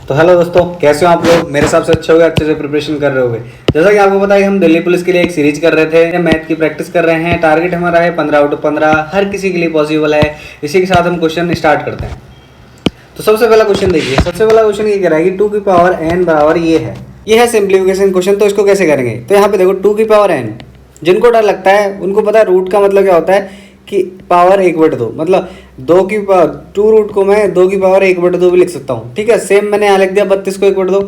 तो हेलो दोस्तों, कैसे हो आप लोग। मेरे हिसाब से अच्छे हो गए, अच्छे से प्रिपरेशन कर रहे होगे। जैसा कि आपको पता है हम दिल्ली पुलिस के लिए एक सीरीज कर रहे थे, मैथ की प्रैक्टिस कर रहे हैं। टारगेट हमारा है 15 आउट ऑफ 15, हर किसी के लिए पॉसिबल है। इसी के साथ हम क्वेश्चन स्टार्ट करते हैं। तो सबसे पहला क्वेश्चन देखिए, सबसे पहला क्वेश्चन ये कह रहा है कि 2 की पावर n बराबर ये है सिंप्लीफिकेशन क्वेश्चन। तो इसको कैसे करेंगे, तो यहाँ पे देखो 2 की पावर n, जिनको डर लगता है उनको पता है रूट का मतलब क्या होता है कि पावर 1/2, मतलब 2 की पावर 2 रूट को मैं 2 की पावर 1/2 भी लिख सकता हूँ। ठीक है, सेम मैंने यहाँ लिख दिया 32 को 1/2।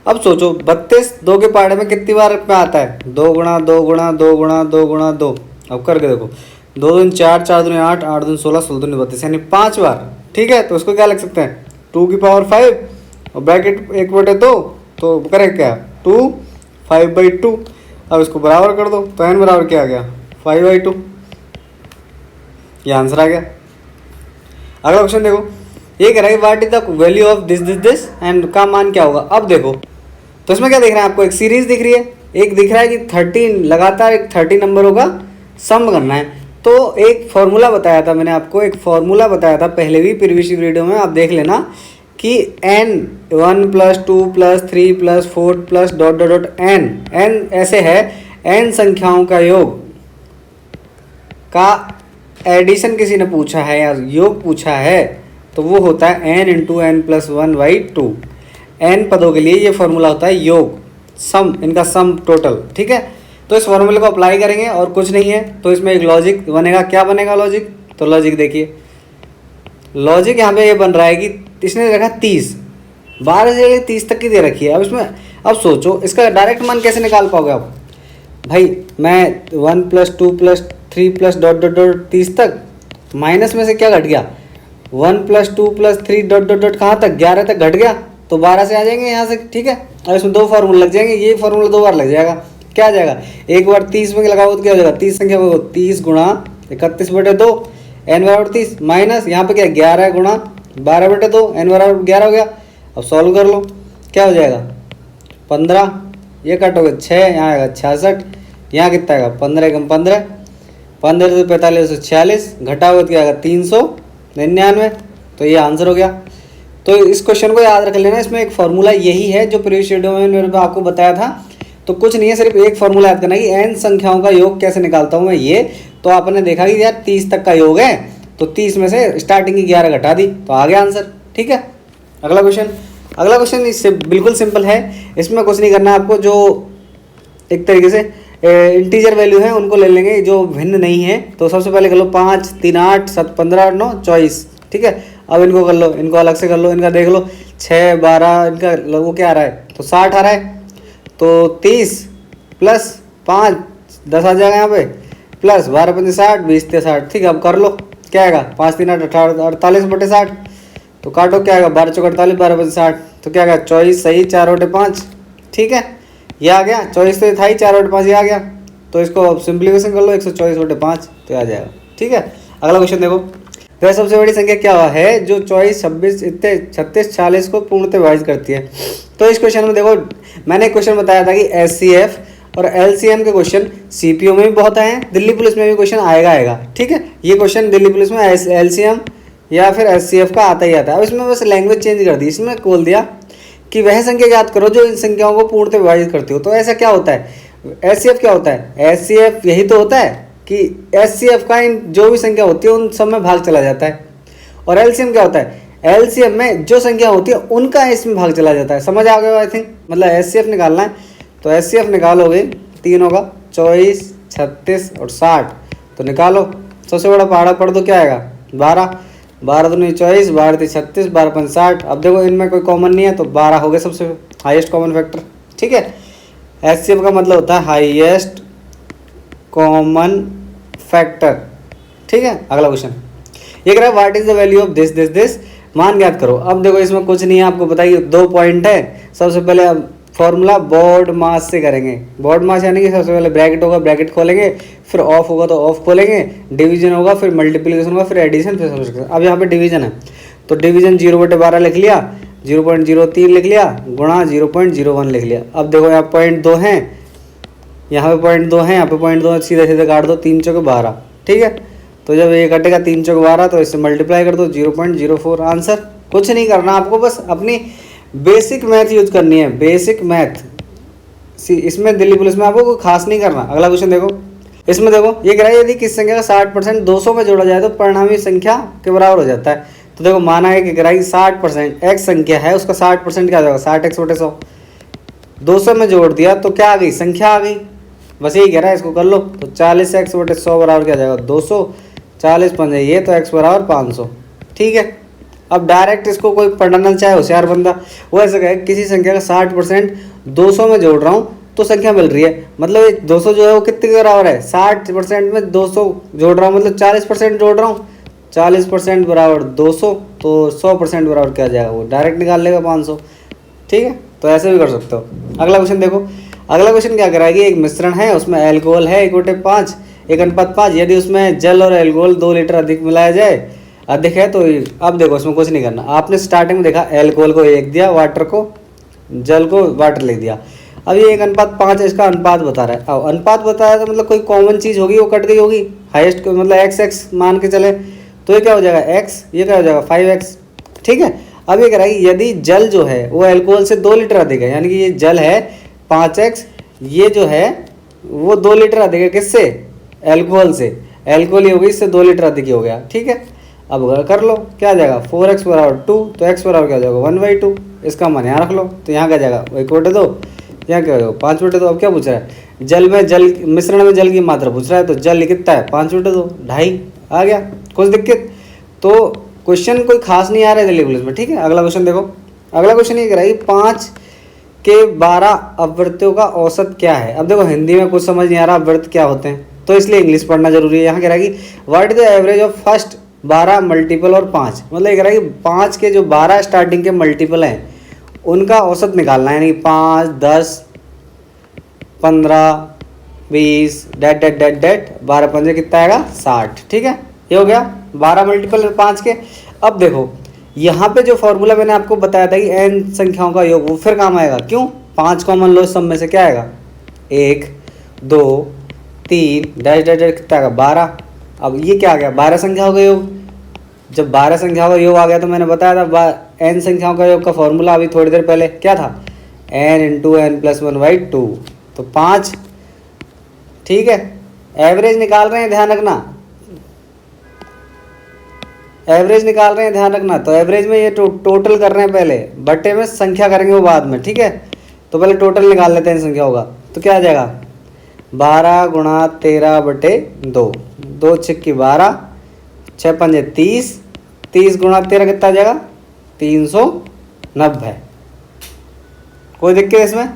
अब सोचो 32 2 के पहाड़े में कितनी बार में आता है, 2 गुणा 2 गुणा 2 गुणा 2 गुणा 2। अब करके देखो, 2 दूनी 4, 4 दूनी 8, 8 दूनी 16, 16 दूनी 32, यानी 5 बार। ठीक है, तो उसको क्या लिख सकते हैं, 2 की पावर 5 और ब्रैकेट 1/2, तो करेक्ट क्या 2 5/2। अब इसको बराबर कर दो, तो n बराबर क्या आ गया 5/2। ये आंसर आ गया। अगला क्वेश्चन देखो, ये कह रहा है what is the value of this and का मान क्या होगा। अब देखो तो इसमें क्या दिख रहा है आपको, एक सीरीज दिख रही है, एक दिख रहा है कि 13 लगातार एक 30 नंबरों का सम करना है। तो एक फॉर्मूला बताया था मैंने आपको, एक फॉर्मूला बताया था पहले भी प्रीवियस वीडियो में, आप देख लेना कि n 1 + 2 + 3 + 4 + dot dot dot n ऐसे है, n संख्याओं का योग का एडिशन किसी ने पूछा है या योग पूछा है तो वो होता है n × n + 1/2। n पदों के लिए ये फॉर्मूला होता है योग, सम, इनका सम टोटल। ठीक है, तो इस फॉर्मूले को अप्लाई करेंगे और कुछ नहीं है, तो इसमें एक लॉजिक बनेगा। क्या बनेगा लॉजिक, तो लॉजिक देखिए, लॉजिक यहाँ पे ये बन रहा है कि इसने रखा 30, 12 से 30 तक की दे रखी है। अब इसमें अब सोचो इसका डायरेक्ट मान कैसे निकाल पाओगे आप। भाई मैं 1 + 2 + 3 + डॉट डॉट डॉट 30 तक, माइनस में से क्या घट गया 1 + 2 + 3 डॉट डॉट डॉट कहाँ तक 11 तक घट गया, तो 12 से आ जाएंगे यहाँ से। ठीक है, और इसमें 2 फार्मूला लग जाएंगे, ये फार्मूला 2 बार लग जाएगा। क्या आ जाएगा, एक बार 30 में लगाओ तो क्या हो जाएगा, 30 संख्या को 30 गुणा 31/2 n बराबर 30, माइनस यहाँ पे क्या 11 गुणा 12/2 n बराबर 11 हो गया। अब सॉल्व कर लो, क्या हो जाएगा 15, ये कटोगे 6, यहाँ आएगा 66, यहाँ कितना आएगा 15 × 15, 15 से 45 से 46, घटाओगे तो क्या आएगा 399। तो ये आंसर हो गया। तो इस क्वेश्चन को याद रख लेना, इसमें एक फार्मूला यही है जो प्रीवियस वीडियो में मैंने आपको बताया था। तो कुछ नहीं है, सिर्फ एक फार्मूला याद करना है कि n संख्याओं का योग कैसे निकालता हूँ मैं। ये तो आपने देखा कि यार 30 तक का योग है, तो 30 में से स्टार्टिंग की 11 घटा दी, तो आ गया आंसर। ठीक है, अगला क्वेश्चन इससे बिल्कुल सिंपल है, इसमें कुछ नहीं करना आपको। जो एक तरीके से इंटीजर वैल्यू है उनको ले लेंगे जो भिन्न नहीं है। तो सबसे पहले कर लो 5 3 8 7 15 9 24। ठीक है, अब इनको कर लो, इनको अलग से कर लो, इनका देख लो 6 12, इनका वो क्या आ रहा है, तो 60 आ रहा है। तो 30 + 5 10 आ जाएगा यहाँ पे, प्लस 12 × 5 = 60, 20 × 60। ठीक है, अब कर लो, क्या आएगा 5 3 8 18 48/60, तो काटो क्या आएगा 12 × 4 = 48, 12 × 5 = 60, तो क्या आएगा 24 सही 4/5। ठीक है, ये आ गया 24 तो था ही, 4/5 ये आ गया। तो इसको अब सिंप्लीफिकेशन कर लो, 124/5 तो आ जाएगा। ठीक है, अगला क्वेश्चन देखो, वह सबसे बड़ी संख्या क्या है जो 24 26 इतने 36 40 को पूर्णतः विभाजित करती है। तो इस क्वेश्चन में देखो, मैंने एक क्वेश्चन बताया था कि SCF और LCM के क्वेश्चन CPO में भी बहुत आए हैं, दिल्ली पुलिस में भी क्वेश्चन आएगा। ठीक है, ये क्वेश्चन दिल्ली पुलिस में LCM या फिर SCF का आता ही आता है। अब इसमें बस लैंग्वेज चेंज कर दी, इसमें बोल दिया कि वह संख्या याद करो जो इन संख्याओं को पूर्णतः विभाजित करती हो। तो ऐसा क्या होता है, SCF क्या होता है, SCF यही तो होता है कि SCF का इन जो भी संख्या होती है उन सब में भाग चला जाता है। और LCM क्या होता है, LCM में जो संख्या होती है उनका इसमें भाग चला जाता है। समझ आ गया आई थिंक, मतलब SCF निकालना है तो SCF निकालोगे, तीनों का 24 36 और 60, तो निकालो। सबसे बड़ा पहाड़ा पढ़ दो, क्या आएगा 12, 12 दूनी 24, 12 3 36, 12 5 60। अब देखो इनमें कोई कॉमन नहीं है तो 12 हो गए सबसे हाईएस्ट कॉमन फैक्टर। ठीक है, SCF का मतलब होता है हाईएस्ट कॉमन फैक्टर। ठीक है, अगला क्वेश्चन ये कह रहा है what is the value of this, मान ज्ञात करो। अब देखो इसमें कुछ नहीं है, आपको बताइए 2 पॉइंट है। सबसे पहले फॉर्मूला बोर्ड मास से करेंगे, बोर्ड मास यानी कि सबसे पहले ब्रैकेट होगा, ब्रैकेट खोलेंगे, फिर ऑफ होगा तो ऑफ खोलेंगे, डिवीजन होगा, फिर मल्टीप्लिकेशन होगा, फिर एडिशन, फिर सब्ट्रैक्शन। अब यहाँ पे डिवीजन है तो डिवीजन 0/12 लिख लिया, 0.03 लिख लिया, गुणा 0.01 लिख लिया। अब देखो यहाँ पॉइंट 2 हैं, यहाँ पे पॉइंट 2 है, यहाँ पे पॉइंट 2, सीधे सीधे काट दो, 3 × 12। ठीक है, तो जब ये कटेगा 3 × 12 तो इससे मल्टीप्लाई कर दो 0.04 आंसर। कुछ नहीं करना आपको, बस अपनी बेसिक मैथ यूज करनी है, बेसिक मैथ। इसमें दिल्ली पुलिस में आपको कोई खास नहीं करना। अगला क्वेश्चन देखो, इसमें देखो ये कह रहा है यदि किस संख्या का 60% 200 में जोड़ा जाए तो परिणामी संख्या के बराबर हो जाता है। तो देखो माना है कि कह रहा है 60% एक्स संख्या है, उसका 60% क्या हो जाएगा, 60x/100। 200 में जोड़ दिया तो क्या आ गई, संख्या आ गई। बस यही कह रहा है, इसको कर लो। तो 40x/100 बराबर क्या जाएगा, 200। 40×5 ये तो x बराबर 500। ठीक है, अब डायरेक्ट इसको कोई पढ़ना चाहे होशियार बंदा, वो ऐसा कहे किसी संख्या का 60% 200 में जोड़ रहा हूँ तो संख्या मिल रही है, मतलब ये 200 जो है वो कितने के बराबर है, 60% में 200 जोड़ रहा हूँ मतलब 40% जोड़ रहा हूँ। 40% बराबर 200, तो 100% बराबर क्या जाएगा, वो डायरेक्ट निकाल लेगा 500। ठीक है, तो ऐसे भी कर सकते हो। अगला क्वेश्चन देखो, अगला क्वेश्चन क्या कराएगी, एक मिश्रण है उसमें एल्कोहल है 1/5, 1:5। यदि उसमें जल और एल्कोहल 2 लीटर अधिक मिलाया जाए, अधिक है तो अब देखो इसमें कुछ नहीं करना। आपने स्टार्टिंग में देखा एल्कोहल को 1 दिया, वाटर को, जल को वाटर लिख दिया। अब ये 1:5 है, इसका अनुपात बता रहा है। अब अनुपात बताया तो मतलब कोई कॉमन चीज़ होगी, वो कट गई होगी, हाईएस्ट मतलब x मान के चले, तो ये क्या हो जाएगा x, ये क्या हो जाएगा 5x। ठीक है, अब ये कह रहा है कि यदि जल जो है वो एल्कोहल से 2 लीटर अधिक है, यानी कि ये जल है 5x, ये जो है वो 2 लीटर अधिक है, किससे, एल्कोहल से। एल्कोहल ही हो गई, इससे 2 लीटर अधिक ही हो गया। ठीक है, अब अगर कर लो क्या आ जाएगा, 4x बराबर 2, तो x बराबर क्या हो जाएगा 1/2। इसका मान यहाँ रख लो, तो यहाँ क्या जाएगा 1/2, यहाँ क्या हो जाएगा 5/2। अब क्या पूछ रहा है, जल में जल मिश्रण में जल की मात्रा पूछ रहा है, तो जल कितना है 5/2, 2.5 आ गया। कुछ दिक्कत, तो क्वेश्चन कोई खास नहीं आ रहा है दिल्ली पुलिस में। ठीक है, अगला क्वेश्चन देखो, अगला क्वेश्चन ये कह रहा है 5 के 12 अपवर्त्यों का औसत क्या है। अब देखो हिंदी में कुछ समझ नहीं आ रहा अपवर्त क्या होते हैं, तो इसलिए इंग्लिश पढ़ना जरूरी है। यहाँ कह रहा है कि what is the average of first 12 multiple और 5, मतलब ये कह रहा है कि 5 के जो 12 स्टार्टिंग के मल्टीपल हैं उनका औसत निकालना है, यानी 5, 10, 15, 20 डेट डेट डेट डेट 12×5 कितना आएगा 60। ठीक है, ये हो गया 12 मल्टीपल 5 के। अब देखो यहाँ पे जो फॉर्मूला मैंने आपको बताया था कि n संख्याओं का योग, वो फिर काम आएगा। क्यों, 5 कॉमन लो, सब में से क्या आएगा 1, 2, 3 डैश डैश डैश कितना आएगा 12। अब ये क्या आ गया 12 संख्याओं का योग। जब 12 संख्याओं का योग आ गया तो मैंने बताया था n संख्याओं का योग का फॉर्मूला अभी थोड़ी देर पहले क्या था, n × n+1/2, तो 5। ठीक है, एवरेज निकाल रहे हैं, ध्यान रखना, एवरेज निकाल रहे हैं, ध्यान रखना। तो एवरेज में ये टोटल कर रहे हैं पहले, बट्टे में संख्या करेंगे वो बाद में। ठीक है, तो पहले टोटल निकाल लेते हैं संख्या होगा, तो क्या आ जाएगा 12 × 13/2, 2 छिक्की 12, 6 पंजे 30, 30 × 13 कितना आ जाएगा 390। कोई दिक्कत इसमें,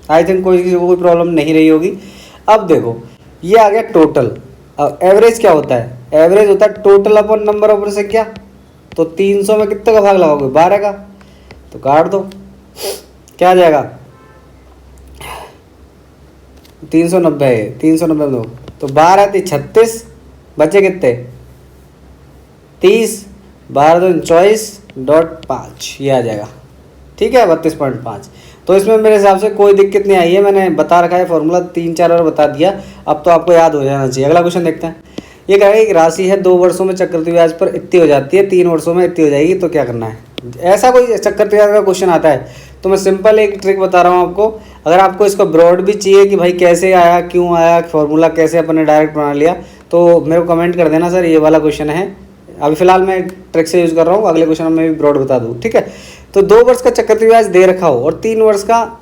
आई थिंक कोई प्रॉब्लम नहीं रही होगी। अब देखो ये आ गया टोटल। अब एवरेज क्या होता है, एवरेज होता है टोटल अपन नंबर ऑफ संख्या। तो 300 में कितने का भाग लगाओगे 12 का, तो काट दो, क्या आ जाएगा 390 है, 390 दो तो 12 थी 36, बचे कितने 30, 12 2 24.5 ये आ जाएगा। ठीक है, 32.5। तो इसमें मेरे हिसाब से कोई दिक्कत नहीं आई है, मैंने बता रखा है फॉर्मूला 3-4 और बता दिया, अब तो आपको याद हो जाना चाहिए। अगला क्वेश्चन देखते हैं, ये कह रहा है एक राशि है 2 वर्षों में चक्रवृद्धि ब्याज पर इतनी हो जाती है, 3 वर्षों में इतनी हो जाएगी, तो क्या करना है। ऐसा कोई चक्रवृद्धि ब्याज का क्वेश्चन आता है तो मैं सिंपल एक ट्रिक बता रहा हूँ आपको। अगर आपको इसका ब्रॉड भी चाहिए कि भाई कैसे आया, क्यों आया, फॉर्मूला कैसे अपन ने डायरेक्ट बना लिया, तो मेरे को कमेंट कर देना सर ये वाला क्वेश्चन है। अभी फिलहाल मैं ट्रिक से यूज़ कर रहा हूँ, अगले क्वेश्चन में भी ब्रॉड बता दूँ। ठीक है, तो 2 वर्ष का चक्रवृद्धि ब्याज दे रखा हो और 3 वर्ष का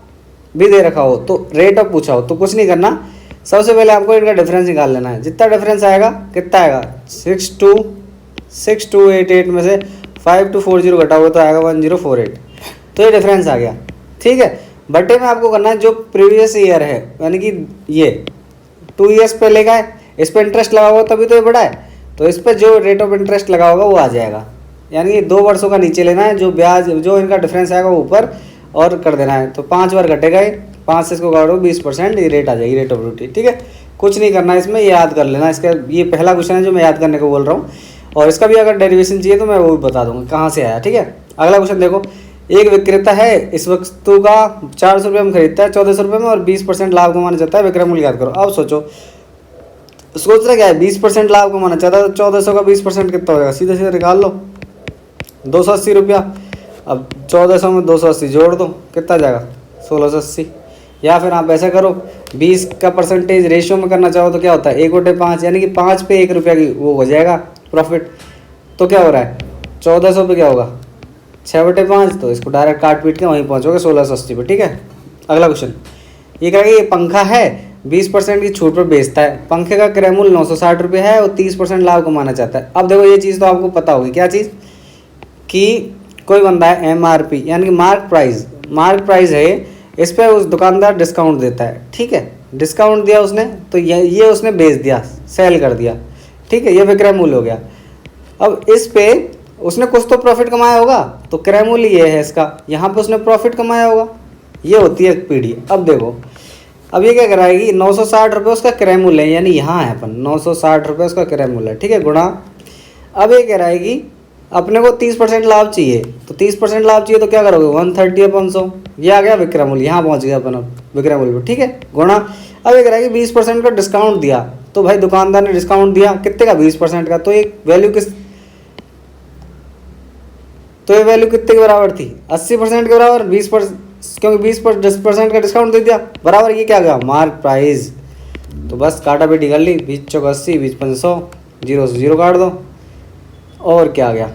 भी दे रखा हो, तो रेट ऑफ पूछा हो, तो कुछ नहीं करना, सबसे पहले आपको इनका डिफरेंस निकाल लेना है। जितना डिफरेंस आएगा कितना आएगा 6288 में से 5240 घटाओगे तो आएगा 1048, तो ये डिफरेंस आ गया। ठीक है, बटे में आपको करना है जो प्रीवियस ईयर है, यानी कि ये 2 ईयर्स पहले का है, इस पर इंटरेस्ट लगा होगा तभी तो ये बड़ा है, तो इस पर जो रेट ऑफ इंटरेस्ट लगा होगा वो आ जाएगा। यानी कि 2 वर्षों का नीचे लेना है, जो ब्याज जो इनका डिफरेंस आएगा वो ऊपर और कर देना है, तो 5 बार घटेगा, 5 से इसको काटो 20%, ये रेट आ जाएगी, रेट ऑफ रिटर्न। ठीक है, कुछ नहीं करना है इसमें, ये याद कर लेना। इसका ये पहला क्वेश्चन है जो मैं याद करने को बोल रहा हूँ, और इसका भी अगर डेरिवेशन चाहिए तो मैं वो भी बता दूंगा कहाँ से आया। ठीक है, अगला क्वेश्चन देखो, एक विक्रेता है, इस वस्तु का 400 रुपये में खरीदता है 1400 रुपये में और 20% लाभ कमाना चाहता है, विक्रय मूल्य याद करो। अब सोचो सोच रहा क्या है, 20% लाभ कमाना चाहता है, तो 1400 का 20% कितना होगा, सीधे सीधे निकाल लो 280 रुपया। अब 1400 में 280 जोड़ दो, कितना जाएगा 1680। या फिर आप ऐसा करो 20 का परसेंटेज रेशियो में करना चाहो तो क्या होता है 1/5, यानी कि 5 पे 1 रुपया की वो हो जाएगा प्रॉफिट। तो क्या हो रहा है 1400 पे क्या होगा 6/5, तो इसको डायरेक्ट काट पीट के वहीं पहुँचोगे 1680 पे। ठीक है, अगला क्वेश्चन ये कहेगा ये पंखा है 20% की छूट पर बेचता है, पंखे का क्रय मूल्य 960 रुपये है और 30% लाभ कमाना चाहता है। अब देखो ये चीज़ तो आपको पता होगी, क्या चीज़ कि कोई बंदा है MRP यानी कि मार्क प्राइस है, इस पर उस दुकानदार डिस्काउंट देता है। ठीक है, डिस्काउंट दिया उसने तो ये उसने बेच दिया, सेल कर दिया। ठीक है, ये विक्रय मूल्य हो गया। अब इस पे उसने कुछ तो प्रॉफिट कमाया होगा, तो क्रय मूल्य ये है इसका, यहाँ पे उसने प्रॉफिट कमाया होगा, ये होती है पीढ़ी। अब देखो अब ये क्या कराएगी 960 रुपये उसका क्रय मूल्य है, यानी यहाँ है अपन 960 रुपये उसका क्रय मूल्य है। ठीक है, गुणा अब ये कराएगी अपने को 30% लाभ चाहिए, तो 30% लाभ चाहिए तो क्या करोगे 130/100, ये आ गया विक्रय मूल्य, यहाँ पहुँच गया अपन अब विक्रय मूल्य। ठीक है, गुणा अब ये कराएगी 20% का डिस्काउंट दिया, तो भाई दुकानदार ने डिस्काउंट दिया कितने का 20% का, तो ये वैल्यू कितने के बराबर थी 80% के बराबर, 20%, क्योंकि 20% का डिस्काउंट दे दिया बराबर, ये क्या गया मार्क प्राइस। तो बस काटा पीटी कर ली, 20 चौक 80, 20 पंच 100, 0 से 0 काट दो, और क्या आ गया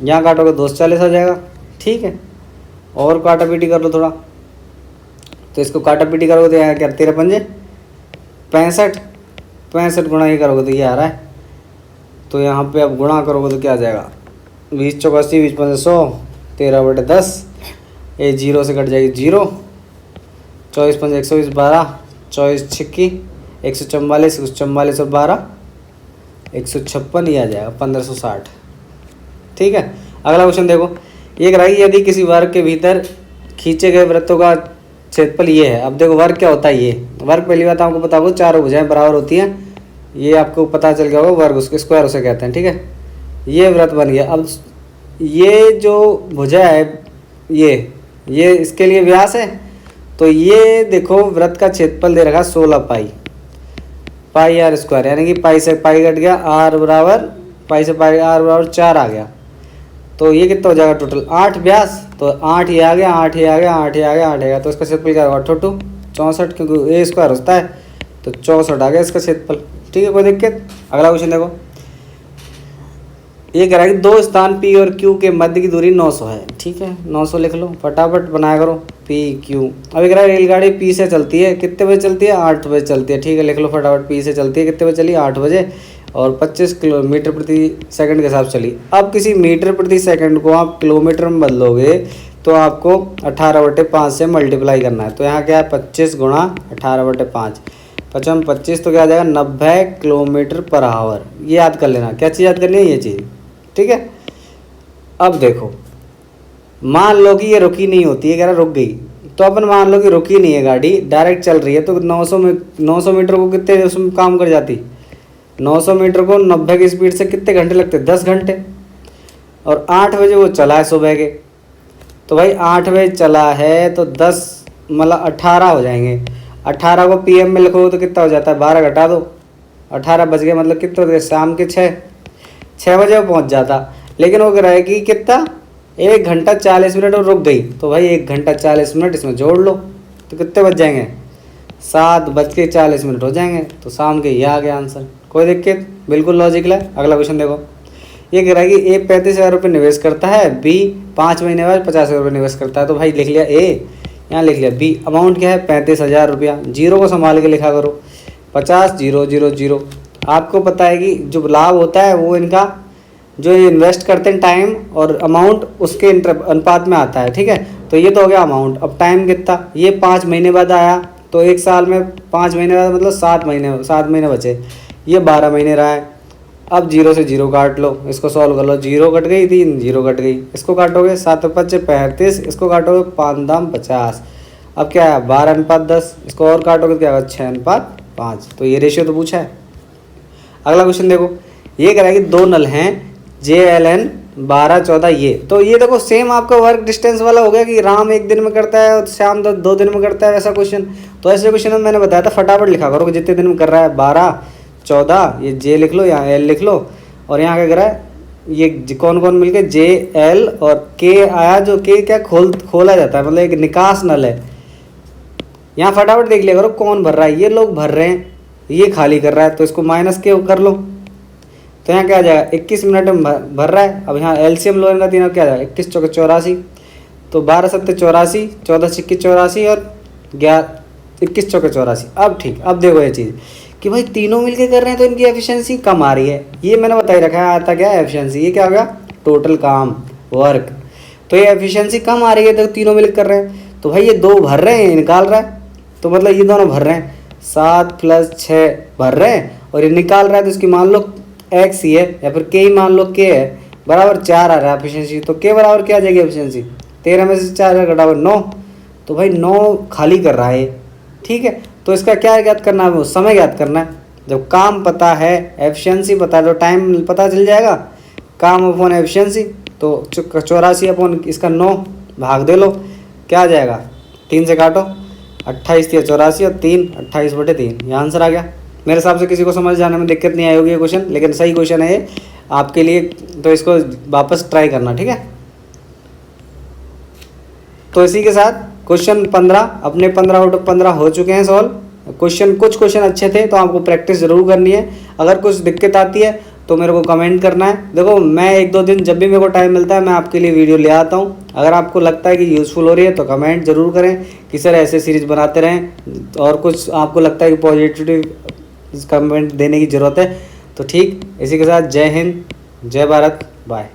यहाँ काटोगे 240 आ जाएगा। ठीक है, और काटा पीटी कर लो थोड़ा, तो इसको काटा पीटी करोगे तो यहाँ क्या 13 पंजे 65 गुणा ये करोगे तो ये आ रहा है, तो यहाँ पे अब गुणा करोगे तो क्या आ जाएगा 20 चौक 80, 20 पंच 100, 13/10, ये 0 से कट जाएगी 0, 24 पंच 120, 12, 24 छिक्की 144, 144 और 12 156, ये आ जाएगा 1560। ठीक है, अगला क्वेश्चन देखो ये कह रहा है यदि किसी वर्ग के भीतर खींचे गए वृत्तों का क्षेत्रफल ये है। अब देखो वर्ग क्या होता है, ये वर्ग पहली बात आपको पता होगा चारों भुजाएं बराबर होती हैं, ये आपको पता चल गया होगा, वर्ग उसके स्क्वायर उसे कहते हैं। ठीक है, ये वृत्त बन गया। अब ये जो भुजा है ये इसके लिए व्यास है, तो ये देखो वृत्त का क्षेत्रफल दे रखा 16 पाई आर स्क्वायर, यानी कि पाई से पाई कट गया, आर बराबर पाई से पाई आर बराबर 4 आ गया, तो ये कितना हो जाएगा टोटल 8 व्यास, तो 8 ये आ गया, 8 ये आ गया, 8 ये आ गया, 8 आ गया, तो इसका क्षेत्रफल क्या होगा 8×2 64, क्योंकि ए स्क्वायर होता है तो 64 आ गया इसका क्षेत्रफल। ठीक है, कोई दिक्कत। अगला क्वेश्चन देखो ये कह रहा है कि दो स्थान P और Q के मध्य की दूरी 900 है। ठीक है, 900 लिख लो, फटाफट बनाया करो P Q। अब ये कह रहा है रेलगाड़ी P से चलती है, कितने बजे चलती है 8 बजे चलती है। ठीक है, लिख लो फटाफट, P से चलती है कितने बजे चली 8 बजे, और 25 किलोमीटर प्रति सेकंड के हिसाब से चली। अब किसी मीटर प्रति सेकंड को आप किलोमीटर में बदलोगे तो आपको 18/5 से मल्टीप्लाई करना है, तो यहाँ क्या है 25 गुणा 18/5, 25 तो क्या आ जाएगा 90 किलोमीटर पर आवर। ये याद कर लेना, क्या चीज़ याद करनी है, ये चीज़। ठीक है, अब देखो मान लो कि ये रुकी नहीं होती है, कह रहा रुक गई, तो अपन मान लो कि रुकी नहीं है गाड़ी, डायरेक्ट चल रही है, तो 900 मीटर को कितने उसमें काम कर जाती, 900 मीटर को 90 की स्पीड से कितने घंटे लगते 10 घंटे, और 8 बजे वो चला है सुबह के, तो भाई 8 बजे चला है तो 10 मतलब 18 हो जाएंगे, 18 को PM में लिखो तो कितना हो जाता है 12 घटा दो, 18 बज गए, मतलब कितने हो गए शाम के 6 बजे वो पहुंच जाता। लेकिन वो कह रहा है कि कितना 1 घंटा 40 मिनट और रुक गई, तो भाई 1 घंटा 40 मिनट इसमें जोड़ लो तो कितने बज जाएंगे 7:40 हो जाएंगे, तो शाम के ये आ गया आंसर। कोई दिक्कत, बिल्कुल लॉजिकल है। अगला क्वेश्चन देखो ये कह रहा है कि A 35,000 रुपये निवेश करता है, B 5 महीने बाद 50,000 रुपये निवेश करता है, तो भाई लिख लिया A, यहाँ लिख लिया B, अमाउंट क्या है 35,000 रुपया, जीरो को संभाल के लिखा करो, 50 0 0 0। आपको पता है कि जो लाभ होता है वो इनका जो इन्वेस्ट करते हैं टाइम और अमाउंट उसके अनुपात में आता है। ठीक है, तो ये तो हो गया अमाउंट। अब टाइम कितना, ये 5 महीने बाद आया, तो 1 साल में 5 महीने बाद मतलब 7 महीने बचे, ये 12 महीने रहा है। अब 0 से 0 काट लो, इसको सॉल्व कर लो, 0 कट गई 3 0 कट गई, इसको काटोगे 7 5 35, इसको काटोगे 5 दाम 50। अब क्या है 12:10, इसको और काटोगे तो क्या होगा 6:5। तो ये रेशियो तो पूछा है। अगला क्वेश्चन देखो ये कह रहा है कि 2 नल हैं JLN 12 14, ये तो ये देखो सेम आपका वर्क डिस्टेंस वाला हो गया कि राम 1 दिन में करता है और श्याम 2 दिन में करता है, वैसा क्वेश्चन। तो ऐसे क्वेश्चन में मैंने बताया था फटाफट लिखा करो कि जितने दिन में कर रहा है 12 14, ये J लिख लो, यहाँ L लिख लो, और यहाँ क्या कर रहा है कौन कौन मिलके जे एल और के आया, जो के क्या खोला जाता है, मतलब एक निकास नल है। यहाँ फटाफट देख लिया करो कौन भर रहा है, ये लोग भर रहे हैं, ये खाली कर रहा है, तो इसको माइनस के कर लो। तो यहाँ क्या आ जाएगा 21 मिनट में भर रहा है। अब यहाँ एलसीएम लो इनका तीनों, क्या आ जाएगा 21 चौके 84, तो 12 सत्ते 84, 14 छिक्की 84 और 21 चौके 84। अब ठीक, अब देखो ये चीज़ कि भाई तीनों मिलके कर रहे हैं तो इनकी एफिशिएंसी कम आ रही है। ये मैंने बताई रखा है, आता क्या है एफिशिएंसी, ये क्या हो गया टोटल काम वर्क। तो ये एफिशिएंसी कम आ रही है तो तीनों मिलकर कर रहे हैं। तो भाई ये 2 भर रहे हैं, निकाल रहा है, तो मतलब ये दोनों भर रहे हैं, 7 + 6 भर रहे हैं, और ये निकाल रहा है तो इसकी मान लो एक्स ही है या फिर के ही मान लो के है, बराबर 4 आ रहा है एफिशिएंसी। तो के बराबर क्या आ जाएगी एफिशिएंसी, 13 में से 4 घटाओ 9, तो भाई 9 खाली कर रहा है, ठीक है। तो इसका क्या ज्ञात करना है, वो समय ज्ञात करना है। जब काम पता है, एफिशिएंसी पता है, तो टाइम पता चल जाएगा, काम अपॉन एफिशिएंसी। तो 84 अपॉन इसका 9 भाग दे लो, क्या आ जाएगा 3 से काटो, 28 या 84 और 3 28/3, ये आंसर आ गया। मेरे हिसाब से किसी को समझ जाने में दिक्कत नहीं आई होगी ये क्वेश्चन, लेकिन सही क्वेश्चन है ये आपके लिए, तो इसको वापस ट्राई करना, ठीक है। तो इसी के साथ क्वेश्चन 15 अपने 15 आउट ऑफ 15 हो चुके हैं सॉल्व। कुछ क्वेश्चन अच्छे थे तो आपको प्रैक्टिस जरूर करनी है। अगर कुछ दिक्कत आती है तो मेरे को कमेंट करना है। देखो मैं 1-2 दिन जब भी मेरे को टाइम मिलता है मैं आपके लिए वीडियो ले आता हूँ। अगर आपको लगता है कि यूज़फुल हो रही है तो कमेंट जरूर करें कि सर ऐसे सीरीज बनाते रहें, और कुछ आपको लगता है कि पॉजिटिव कमेंट देने की ज़रूरत है तो ठीक। इसी के साथ जय हिंद, जय भारत, बाय।